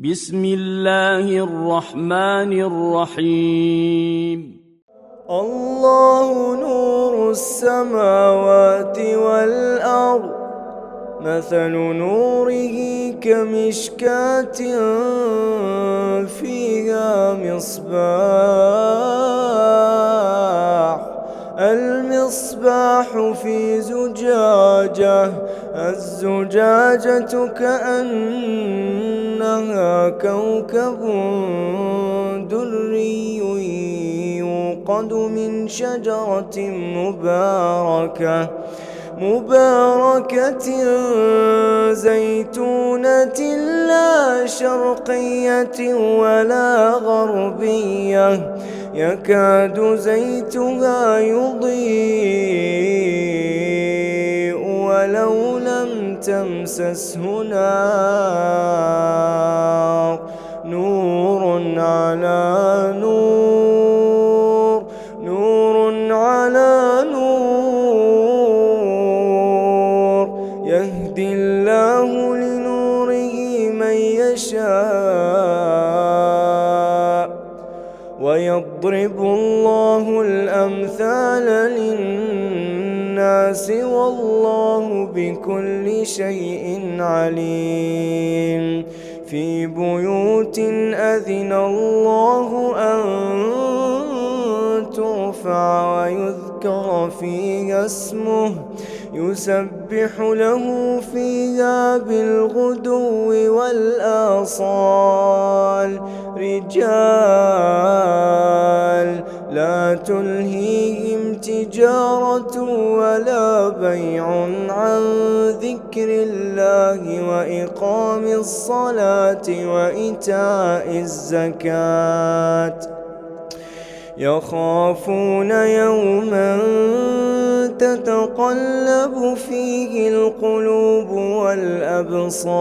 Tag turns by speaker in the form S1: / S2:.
S1: بسم الله الرحمن الرحيم.
S2: الله نور السماوات والأرض، مثل نوره كمشكاة فيها المصباح في زجاجة، الزجاجة كأنها كوكب دري يوقد من شجرة مباركة زيتونة لا شرقية ولا غربية، يكاد زيتها يضيء ولو لم تمسسه نار، نور على نور، نور على نور، يهدي الله لنوره من يشاء، ويضرب الله الأمثال للناس والله بكل شيء عليم. في بيوت أذن الله أن ترفع ويذكر فيها اسمه يسبح له فيها بالغدو والآصال، رجال لا تلهيهم تجارة ولا بيع عن ذكر الله وإقام الصلاة وإيتاء الزكاة، يخافون يوما تتقلب فيه القلوب والأبصار.